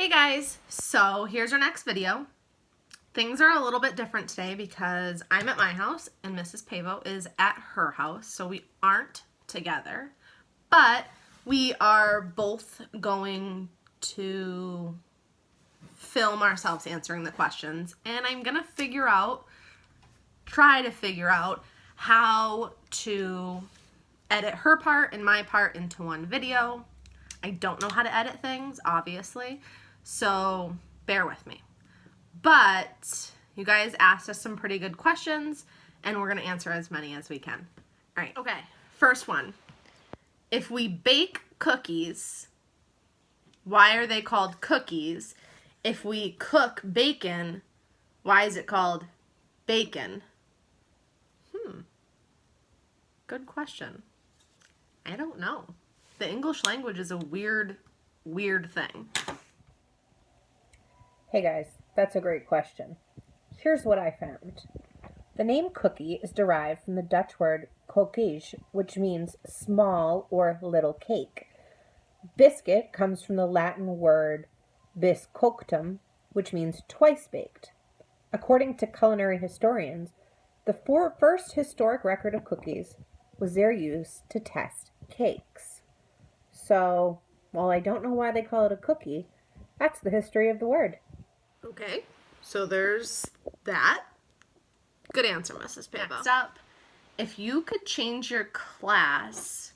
Hey guys, so here's our next video. Things are a little bit different today because I'm at my house and Mrs. Pavo is at her house, so we aren't together, but we are both going to film ourselves answering the questions, and I'm gonna try to figure out how to edit her part and my part into one video. I don't know how to edit things, obviously, so bear with me. But you guys asked us some pretty good questions, and we're going to answer as many as we can. All right, okay, first one. If we bake cookies, why are they called cookies? If we cook bacon, why is it called bacon? Good question. I don't know. The English language is a weird thing. Hey guys, that's a great question. Here's what I found. The name cookie is derived from the Dutch word koekje, which means small or little cake. Biscuit comes from the Latin word biscoctum, which means twice baked. According to culinary historians, the first historic record of cookies was their use to test cakes. So, while I don't know why they call it a cookie, that's the history of the word. Okay, so there's that. Good answer, Mrs. Pavo. Next up, if you could change your class,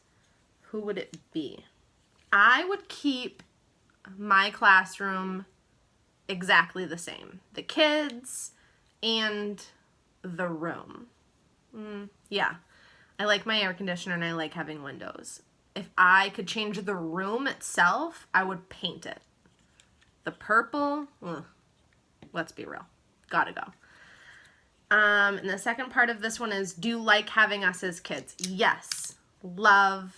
who would it be? I would keep my classroom exactly the same. The kids and the room. Yeah, I like my air conditioner and I like having windows. If I could change the room itself, I would paint it. The purple, let's be real, gotta go. And the second part of this one is, do you like having us as kids? Yes, love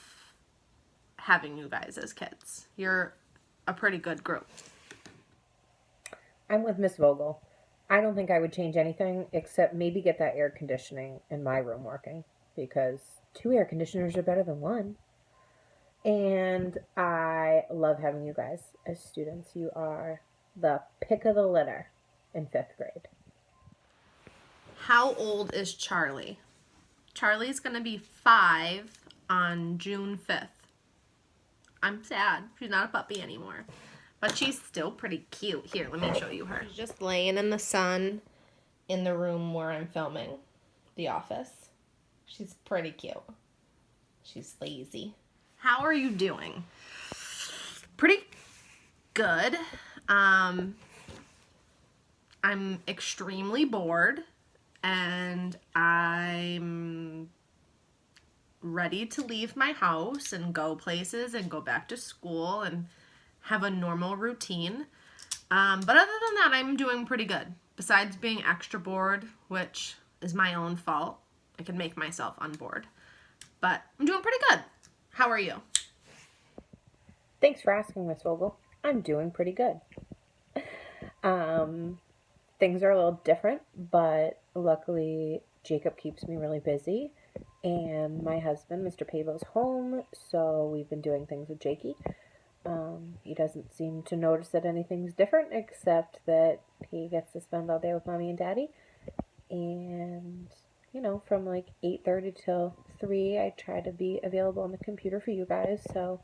having you guys as kids. You're a pretty good group. I'm with Miss Vogel. I don't think I would change anything except maybe get that air conditioning in my room working, because 2 air conditioners are better than 1. And I love having you guys as students. You are the pick of the litter in 5th grade. How old is Charlie? Charlie's gonna be 5 on June 5th. I'm sad. She's not a puppy anymore. But she's still pretty cute. Here, let me show you her. She's just laying in the sun in the room where I'm filming the office. She's pretty cute. She's lazy. How are you doing? Pretty good. I'm extremely bored and I'm ready to leave my house and go places and go back to school and have a normal routine. But other than that, I'm doing pretty good. Besides being extra bored, which is my own fault. I can make myself unbored. But I'm doing pretty good. How are you? Thanks for asking, Miss Vogel. I'm doing pretty good. Things are a little different, but luckily Jacob keeps me really busy. And my husband, Mr. Pavo's home, so we've been doing things with Jakey. He doesn't seem to notice that anything's different, except that he gets to spend all day with Mommy and Daddy. And, you know, from like 8:30 till 3, I try to be available on the computer for you guys. So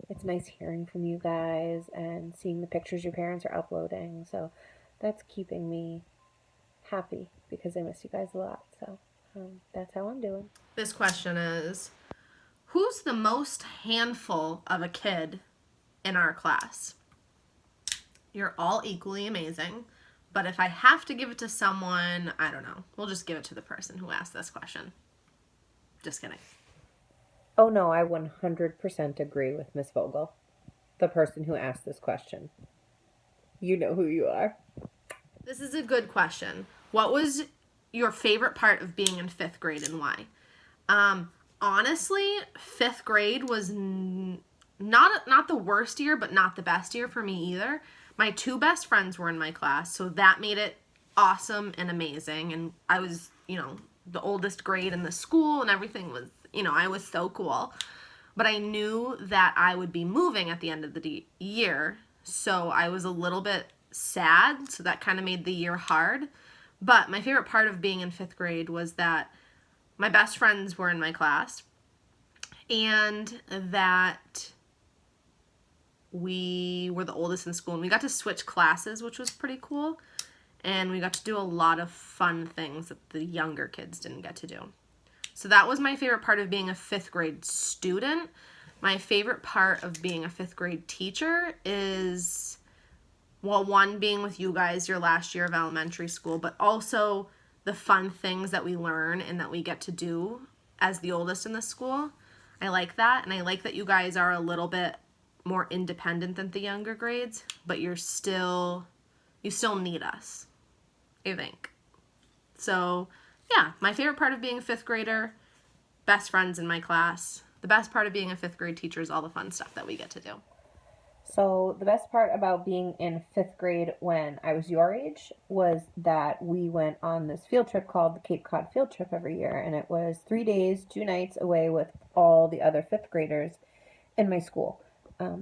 it's nice hearing from you guys and seeing the pictures your parents are uploading. So that's keeping me happy because I miss you guys a lot. So that's how I'm doing. This question is, who's the most handful of a kid in our class? You're all equally amazing, but if I have to give it to someone, I don't know. We'll just give it to the person who asked this question. Just kidding. Oh no, I 100% agree with Miss Vogel, the person who asked this question. You know who you are. This is a good question. What was your favorite part of being in 5th grade and why? Honestly, 5th grade was not the worst year, but not the best year for me either. My 2 best friends were in my class, so that made it awesome and amazing. And I was, the oldest grade in the school and everything was, I was so cool. But I knew that I would be moving at the end of the year, so I was a little bit sad, so that kind of made the year hard. But my favorite part of being in 5th grade was that my best friends were in my class, and that we were the oldest in school, and we got to switch classes, which was pretty cool. And we got to do a lot of fun things that the younger kids didn't get to do. So that was my favorite part of being a 5th grade student. My favorite part of being a 5th grade teacher is, well, one, being with you guys your last year of elementary school, but also the fun things that we learn and that we get to do as the oldest in the school. I like that, and I like that you guys are a little bit more independent than the younger grades, but you still need us, I think. So, yeah, my favorite part of being a 5th grader, best friends in my class. The best part of being a 5th grade teacher is all the fun stuff that we get to do. So the best part about being in 5th grade when I was your age was that we went on this field trip called the Cape Cod field trip every year, and it was 3 days, 2 nights away with all the other 5th graders in my school.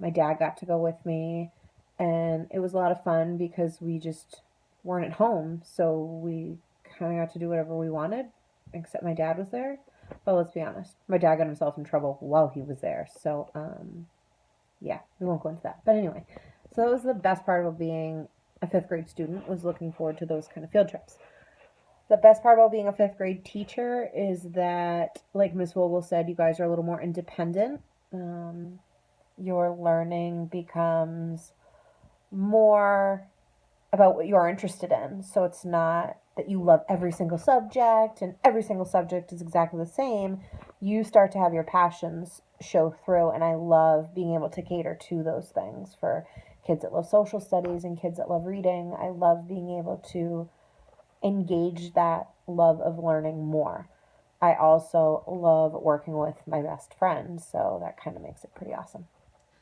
My dad got to go with me, and it was a lot of fun because we just weren't at home, so we kind of got to do whatever we wanted, except my dad was there. But let's be honest, my dad got himself in trouble while he was there, so yeah, we won't go into that. But anyway, so that was the best part about being a 5th grade student, was looking forward to those kind of field trips. The best part about being a 5th grade teacher is that, like Miss Vogel said, you guys are a little more independent. Your learning becomes more about what you're interested in. So it's not that you love every single subject and every single subject is exactly the same. You start to have your passions show through, and I love being able to cater to those things for kids that love social studies and kids that love reading. I love being able to engage that love of learning more. I also love working with my best friends, so that kind of makes it pretty awesome.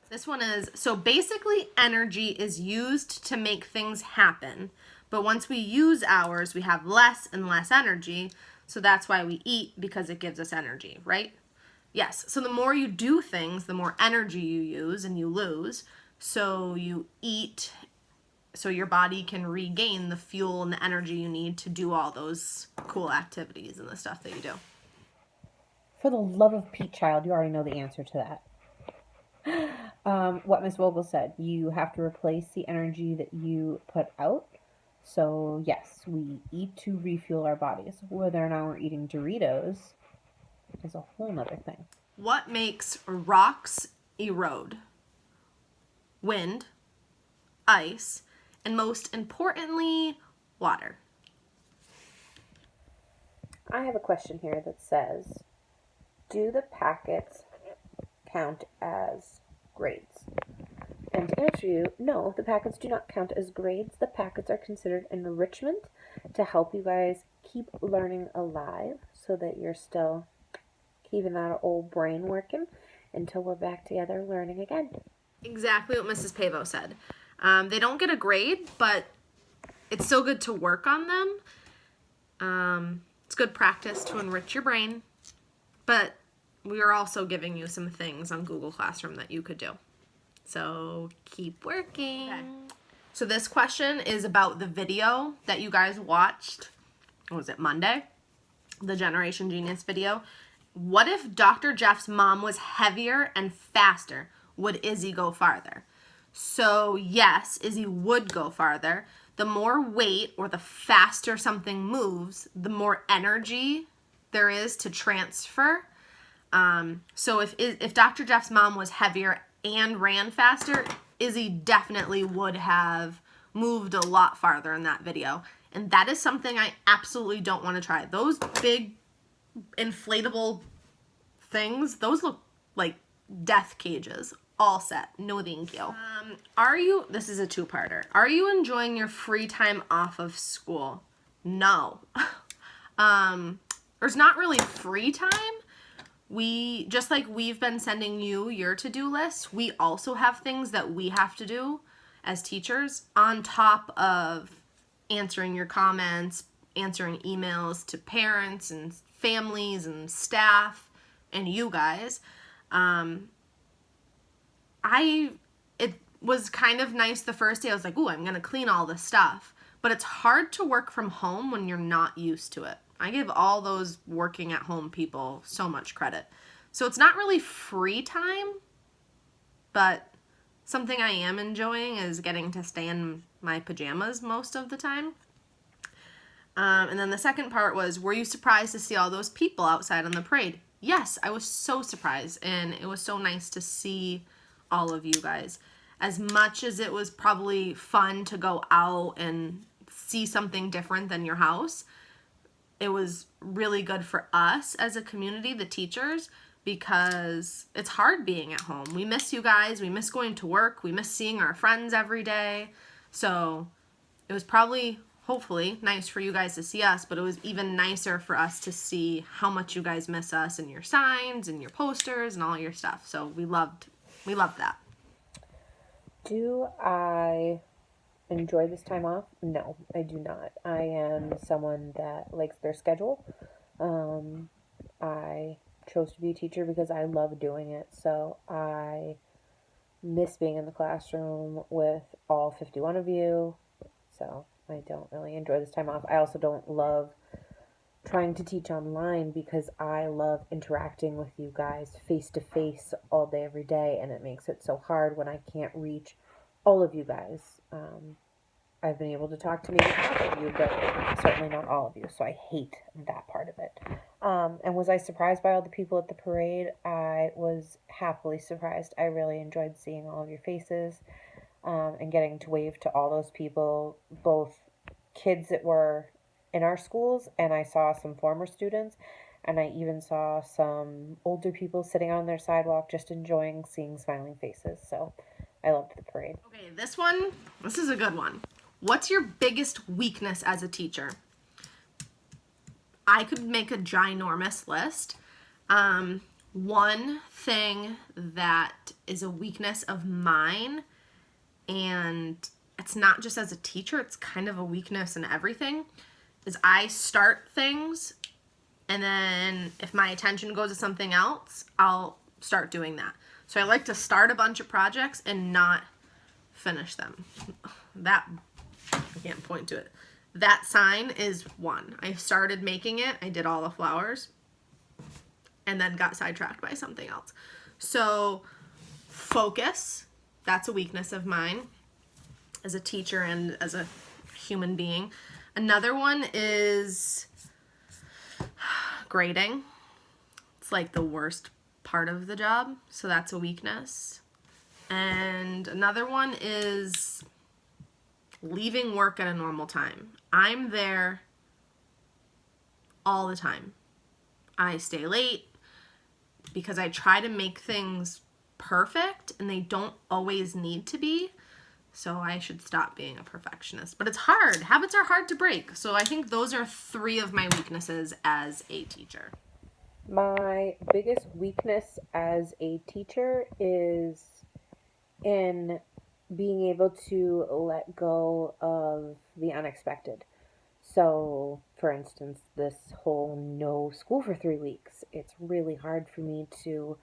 This one is, so basically energy is used to make things happen, but once we use ours, we have less and less energy, so that's why we eat, because it gives us energy, right? Yes, so the more you do things, the more energy you use and you lose, so you eat so your body can regain the fuel and the energy you need to do all those cool activities and the stuff that you do. For the love of Pete, child, you already know the answer to that. What Miss Vogel said, you have to replace the energy that you put out. So yes, we eat to refuel our bodies. Whether or not we're eating Doritos is a whole nother thing. What makes rocks erode? Wind, ice, and most importantly, water. I have a question here that says, do the packets count as grades? And to answer you, no, the packets do not count as grades. The packets are considered enrichment to help you guys keep learning alive so that you're still keeping that old brain working until we're back together learning again. Exactly what Mrs. Pavo said. They don't get a grade, but it's still good to work on them. It's good practice to enrich your brain, but we are also giving you some things on Google Classroom that you could do. So keep working. Okay. So this question is about the video that you guys watched. What was it, Monday? The Generation Genius video. What if Dr. Jeff's mom was heavier and faster? Would Izzy go farther? So yes, Izzy would go farther. The more weight or the faster something moves, the more energy there is to transfer. So if Dr. Jeff's mom was heavier and ran faster, Izzy definitely would have moved a lot farther in that video. And that is something I absolutely don't want to try. Those big inflatable things, those look like death cages. All set. No thank you. This is a two-parter. Are you enjoying your free time off of school? No. There's not really free time. Just like we've been sending you your to-do list, we also have things that we have to do as teachers on top of answering your comments, answering emails to parents and families and staff and you guys. was kind of nice the first day. I was like, ooh, I'm going to clean all this stuff. But it's hard to work from home when you're not used to it. I give all those working at home people so much credit. So it's not really free time, but something I am enjoying is getting to stay in my pajamas most of the time. And then the second part was, were you surprised to see all those people outside on the parade? Yes, I was so surprised, and it was so nice to see all of you guys. As much as it was probably fun to go out and see something different than your house, it was really good for us as a community, the teachers, because it's hard being at home. We miss you guys. We miss going to work. We miss seeing our friends every day. So it was probably, hopefully, nice for you guys to see us, but it was even nicer for us to see how much you guys miss us and your signs and your posters and all your stuff. So we loved that. Do I enjoy this time off? No, I do not. I am someone that likes their schedule. I chose to be a teacher because I love doing it. So I miss being in the classroom with all 51 of you. So I don't really enjoy this time off. I also don't love trying to teach online because I love interacting with you guys face to face all day, every day, and it makes it so hard when I can't reach all of you guys. I've been able to talk to maybe half of you, but certainly not all of you, so I hate that part of it. And was I surprised by all the people at the parade? I was happily surprised. I really enjoyed seeing all of your faces and getting to wave to all those people, both kids that were in our schools, and I saw some former students, and I even saw some older people sitting on their sidewalk just enjoying seeing smiling faces. So I loved the parade. Okay, this is a good one. What's your biggest weakness as a teacher? I could make a ginormous list. One thing that is a weakness of mine, and it's not just as a teacher, it's kind of a weakness in everything, is I start things, and then if my attention goes to something else, I'll start doing that. So I like to start a bunch of projects and not finish them. That, I can't point to it. That sign is one. I started making it, I did all the flowers, and then got sidetracked by something else. So focus, that's a weakness of mine as a teacher and as a human being. Another one is grading. It's like the worst part of the job, so that's a weakness. And another one is leaving work at a normal time. I'm there all the time. I stay late because I try to make things perfect, and they don't always need to be. So I should stop being a perfectionist. But it's hard. Habits are hard to break. So I think those are 3 of my weaknesses as a teacher. My biggest weakness as a teacher is in being able to let go of the unexpected. So, for instance, this whole no school for 3 weeks, it's really hard for me to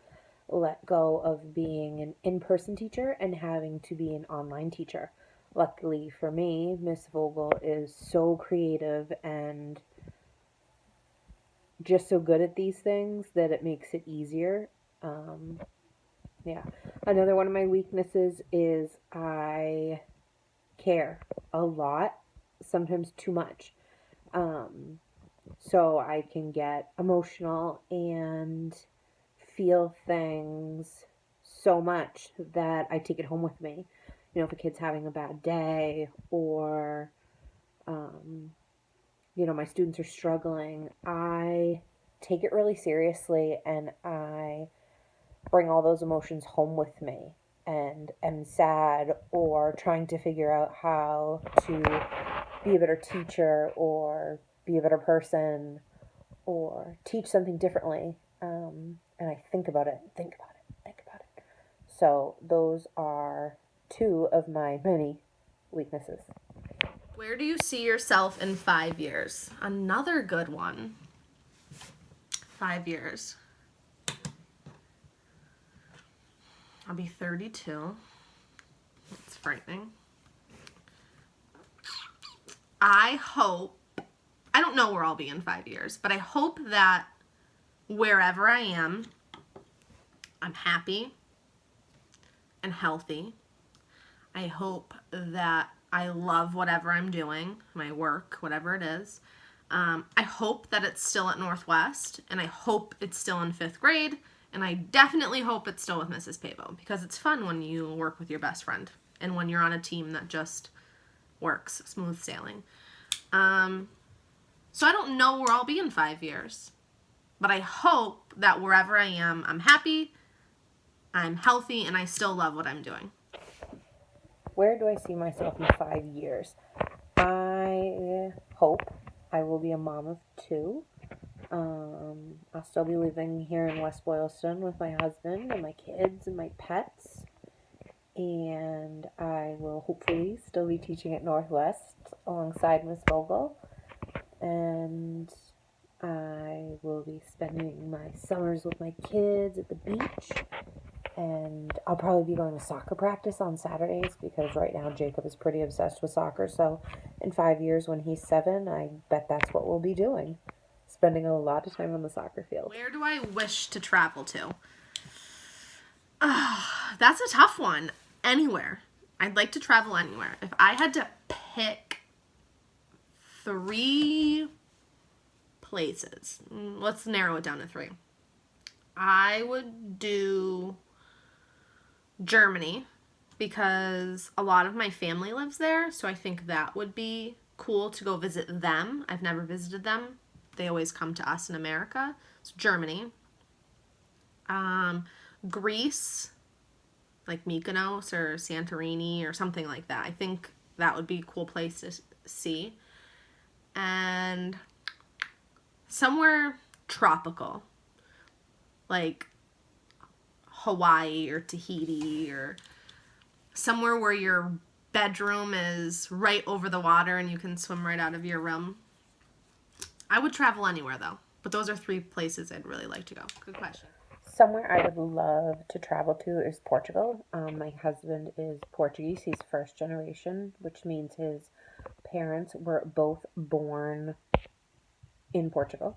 let go of being an in-person teacher and having to be an online teacher. Luckily for me, Miss Vogel is so creative and just so good at these things that it makes it easier. Yeah. Another one of my weaknesses is I care a lot, sometimes too much. So I can get emotional and feel things so much that I take it home with me. You know, if a kid's having a bad day or, my students are struggling, I take it really seriously and I bring all those emotions home with me and am sad or trying to figure out how to be a better teacher or be a better person or teach something differently. And I think about it. So those are 2 of my many weaknesses. Where do you see yourself in 5 years? Another good one. 5 years. I'll be 32. frightening. I don't know where I'll be in 5 years, but I hope that wherever I am, I'm happy and healthy. I hope that I love whatever I'm doing, my work, whatever it is. I hope that it's still at Northwest, and I hope it's still in 5th grade, and I definitely hope it's still with Mrs. Pavo, because it's fun when you work with your best friend and when you're on a team that just works, smooth sailing. So I don't know where I'll be in 5 years, but I hope that wherever I am, I'm happy, I'm healthy, and I still love what I'm doing. Where do I see myself in 5 years? I hope I will be a mom of 2. I'll still be living here in West Boylston with my husband and my kids and my pets. And I will hopefully still be teaching at Northwest alongside Miss Pogel. And I will be spending my summers with my kids at the beach. And I'll probably be going to soccer practice on Saturdays because right now Jacob is pretty obsessed with soccer. So in 5 years when he's 7, I bet that's what we'll be doing. Spending a lot of time on the soccer field. Where do I wish to travel to? That's a tough one. Anywhere. I'd like to travel anywhere. If I had to pick 3 places, let's narrow it down to 3. I would do Germany because a lot of my family lives there, so I think that would be cool to go visit them. I've never visited them. They always come to us in America. So Germany. Greece, like Mykonos or Santorini or something like that. I think that would be a cool place to see. And somewhere tropical, like Hawaii or Tahiti, or somewhere where your bedroom is right over the water and you can swim right out of your room. I would travel anywhere though, but those are 3 places I'd really like to go. Good question. Somewhere I would love to travel to is Portugal. My husband is Portuguese. He's first generation, which means his parents were both born in Portugal.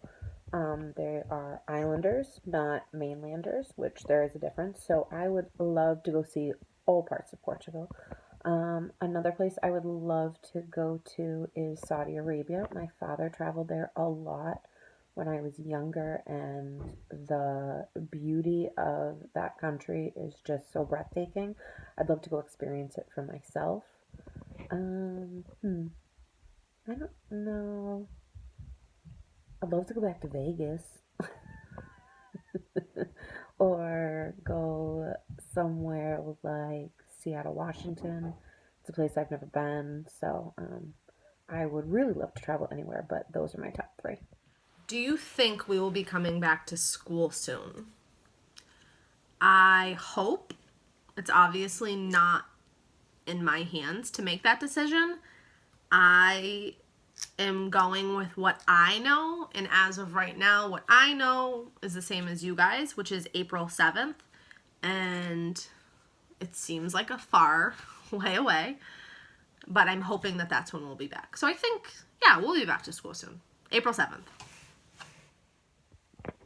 They are islanders, not mainlanders, which there is a difference. So I would love to go see all parts of Portugal. Another place I would love to go to is Saudi Arabia. My father traveled there a lot when I was younger, and the beauty of that country is just so breathtaking. I'd love to go experience it for myself. I don't know. I'd love to go back to Vegas. Or go somewhere like Seattle, Washington. It's a place I've never been, so I would really love to travel anywhere, but those are my top 3. Do you think we will be coming back to school soon? I hope. It's obviously not in my hands to make that decision. I am going with what I know, and as of right now, what I know is the same as you guys, which is April 7th, and it seems like a far way away, but I'm hoping that that's when we'll be back. So I think, yeah, we'll be back to school soon. April 7th.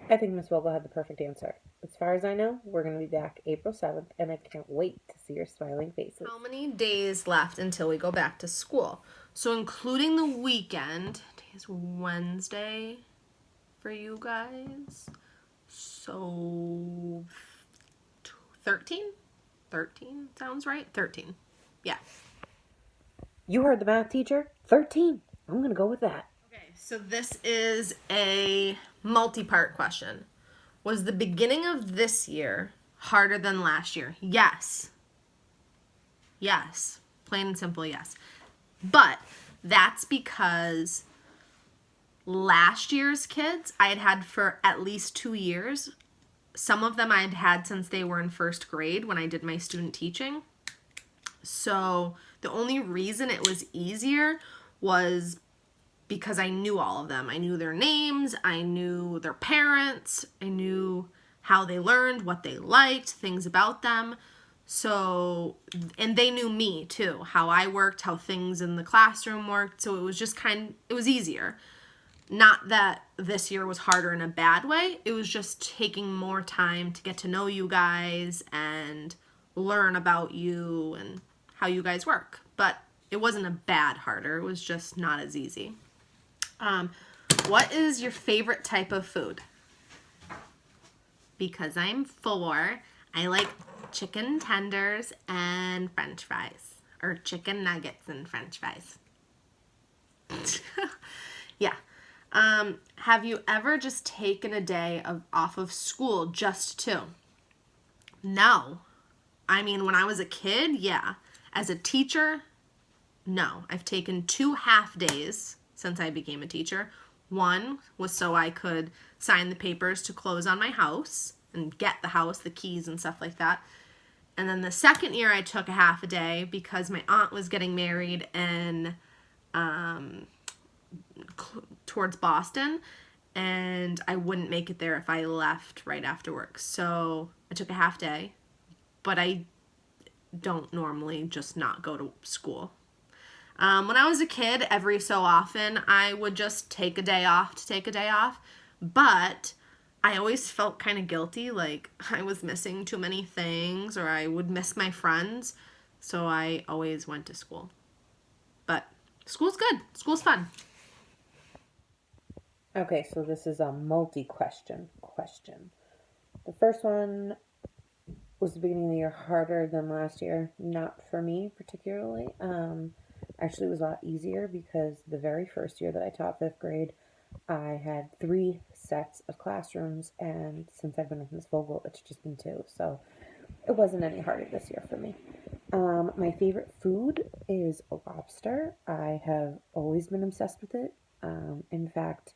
I think Miss Vogel had the perfect answer. As far as I know, we're going to be back April 7th, and I can't wait to see your smiling faces. How many days left until we go back to school? So including the weekend, today's Wednesday for you guys. So 13? 13 sounds right? 13. Yeah. You heard the math teacher. 13. I'm going to go with that. Okay, so this is a multi-part question. Was the beginning of this year harder than last year? Yes. Yes. Plain and simple, yes. But that's because last year's kids I had had for at least 2 years. Some of them I had had since they were in first grade when I did my student teaching. So the only reason it was easier was because I knew all of them. I knew their names, I knew their parents, I knew how they learned, what they liked, things about them. So, and they knew me too, how I worked, how things in the classroom worked. So it was just it was easier. Not that this year was harder in a bad way. It was just taking more time to get to know you guys and learn about you and how you guys work. But it wasn't a bad harder. It was just not as easy. What is your favorite type of food? Because I'm 4, I like chicken tenders and french fries. Or chicken nuggets and french fries. Yeah. Have you ever just taken a day off of school just to? No. I mean, when I was a kid, yeah. As a teacher, no. I've taken 2 half days since I became a teacher. One was so I could sign the papers to close on my house and get the house, the keys and stuff like that. And then the second year I took a half a day because my aunt was getting married in towards Boston, and I wouldn't make it there if I left right after work. So I took a half day, but I don't normally just not go to school. When I was a kid, every so often, I would just take a day off to take a day off, but I always felt kind of guilty, like I was missing too many things or I would miss my friends, so I always went to school. But school's good. School's fun. Okay, so this is a multi-question question. The first one, was the beginning of the year harder than last year? Not for me particularly. Actually, it was a lot easier because the very first year that I taught 5th grade, I had 3 sets of classrooms, and since I've been with Miss Vogel, it's just been 2, so it wasn't any harder this year for me. My favorite food is lobster. I have always been obsessed with it. In fact,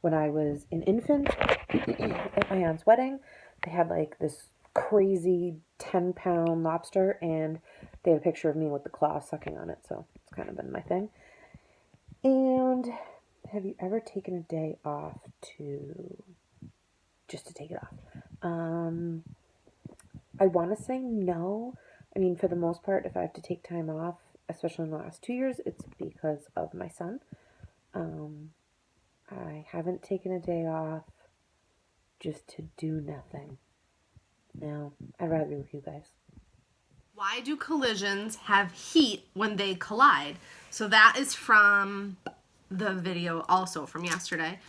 when I was an infant at my aunt's wedding, they had like this crazy 10-pound lobster, and they had a picture of me with the claw sucking on it, so it's kind of been my thing. And have you ever taken a day off just to take it off? I want to say no. I mean, for the most part, if I have to take time off, especially in the last 2 years, it's because of my son. I haven't taken a day off just to do nothing. No, I'd rather be with you guys. Why do collisions have heat when they collide? So that is from the video also from yesterday.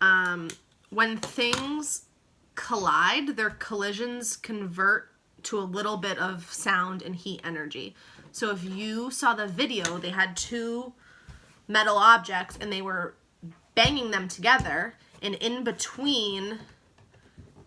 When things collide, their collisions convert to a little bit of sound and heat energy. So if you saw the video, they had 2 metal objects and they were banging them together, and in between,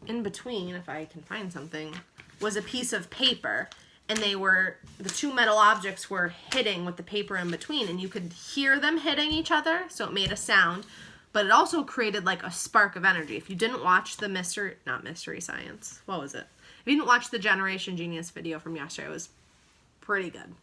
if I can find something, was a piece of paper, and the 2 metal objects were hitting with the paper in between, and you could hear them hitting each other, so it made a sound, but it also created like a spark of energy. If you didn't watch the not Mystery Science, what was it? If you didn't watch the Generation Genius video from yesterday, it was pretty good.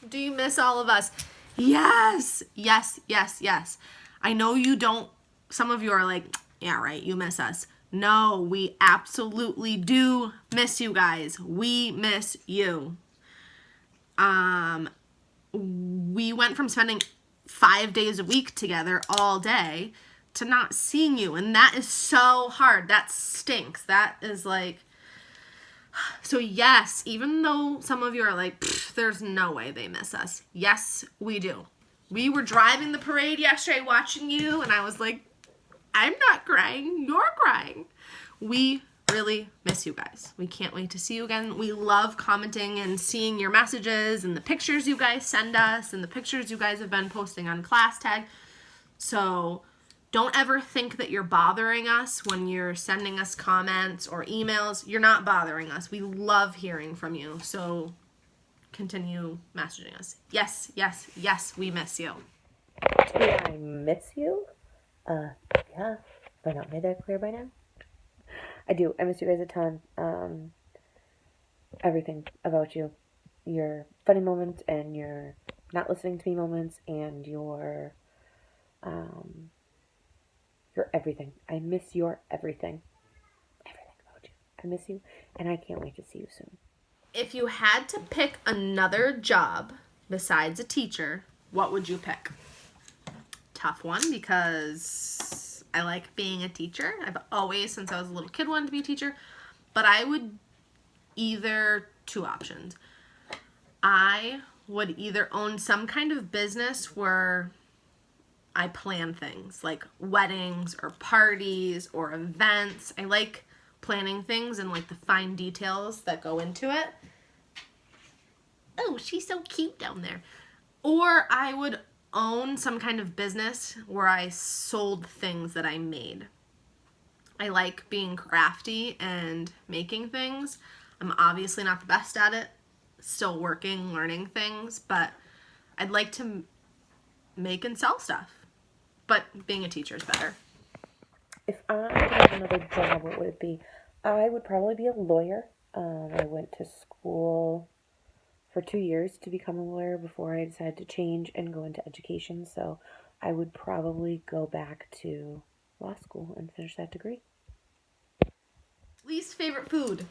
Do you miss all of us? Yes, yes, yes, yes. I know you don't, some of you are like, yeah, right, you miss us. No, we absolutely do miss you guys. We miss you. We went from spending 5 days a week together all day to not seeing you, and that is so hard. That stinks. That is like, so yes, even though some of you are like, there's no way they miss us. Yes, we do. We were driving the parade yesterday watching you, and I was like, I'm not crying, you're crying. We really miss you guys. We can't wait to see you again. We love commenting and seeing your messages and the pictures you guys send us and the pictures you guys have been posting on Class Tag. So don't ever think that you're bothering us when you're sending us comments or emails. You're not bothering us. We love hearing from you. So continue messaging us. Yes, yes, yes, we miss you. Do I miss you? Yeah. Have I not made that clear by now? I do. I miss you guys a ton. Everything about you. Your funny moments and your not listening to me moments and your everything. I miss your everything. Everything about you. I miss you, and I can't wait to see you soon. If you had to pick another job besides a teacher, what would you pick? Tough one because I like being a teacher. I've always, since I was a little kid, wanted to be a teacher. But I would two options. I would either own some kind of business where I plan things like weddings or parties or events. I like planning things and like the fine details that go into it. Oh, she's so cute down there. Or I would own some kind of business where I sold things that I made. I like being crafty and making things. I'm obviously not the best at it. Still working, learning things, but I'd like to make and sell stuff. But being a teacher is better. If I could have another job, what would it be? I would probably be a lawyer. I went to school for 2 years to become a lawyer before I decided to change and go into education. So I would probably go back to law school and finish that degree. Least favorite food.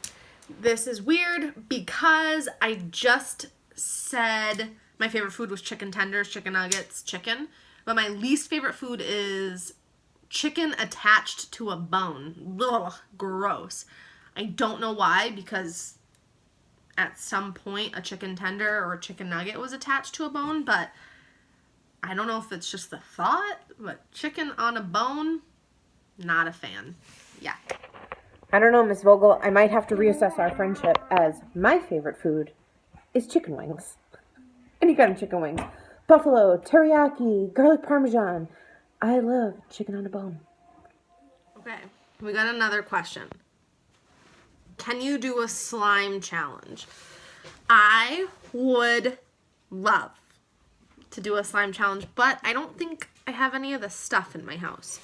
This is weird because I just said my favorite food was chicken tenders, chicken nuggets, chicken. But my least favorite food is chicken attached to a bone. Ugh, gross. I don't know why, because at some point a chicken tender or a chicken nugget was attached to a bone, but I don't know if it's just the thought, but chicken on a bone, not a fan. Yeah. I don't know, Miss Vogel. I might have to reassess our friendship, as my favorite food is chicken wings. Any kind of chicken wings. Buffalo, teriyaki, garlic parmesan. I love chicken on a bone. Okay, we got another question. Can you do a slime challenge? I would love to do a slime challenge, but I don't think I have any of the stuff in my house.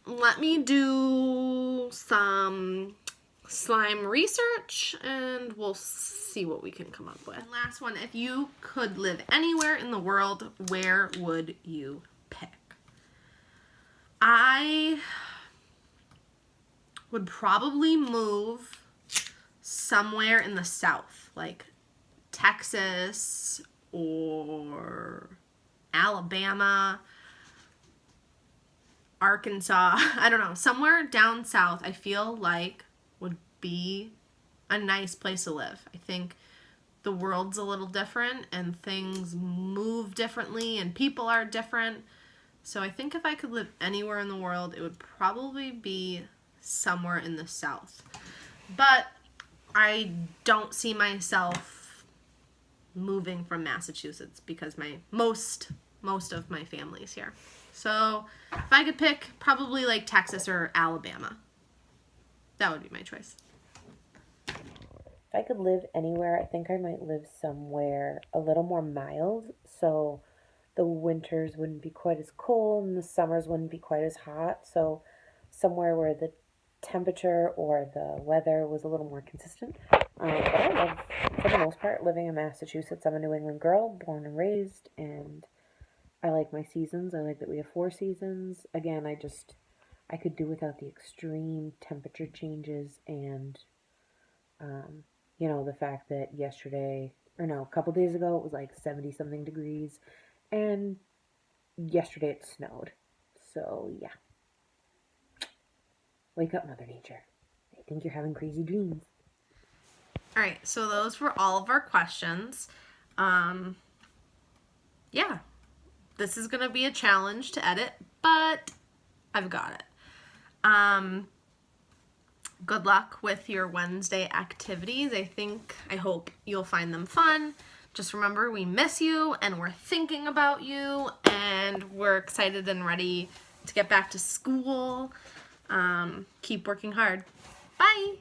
Let me do some slime research and we'll see what we can come up with. And last one, if you could live anywhere in the world, where would you pick? I would probably move somewhere in the South, like Texas or Alabama, Arkansas. I don't know, somewhere down south I feel like would be a nice place to live. I think the world's a little different and things move differently and people are different. So I think if I could live anywhere in the world, it would probably be somewhere in the South. But I don't see myself moving from Massachusetts because most of my family's here. So if I could pick, probably like Texas or Alabama. That would be my choice. If I could live anywhere, I think I might live somewhere a little more mild, so the winters wouldn't be quite as cold and the summers wouldn't be quite as hot. So somewhere where the temperature or the weather was a little more consistent. But I love, for the most part, living in Massachusetts. I'm a New England girl, born and raised, and I like my seasons. I like that we have 4 seasons. Again, I could do without the extreme temperature changes and, the fact that a couple days ago, it was like 70 something degrees, and yesterday it snowed. So, yeah. Wake up, Mother Nature. I think you're having crazy dreams. All right, so those were all of our questions. Yeah. This is going to be a challenge to edit, but I've got it. Good luck with your Wednesday activities. I hope you'll find them fun. Just remember, we miss you and we're thinking about you and we're excited and ready to get back to school. Keep working hard. Bye.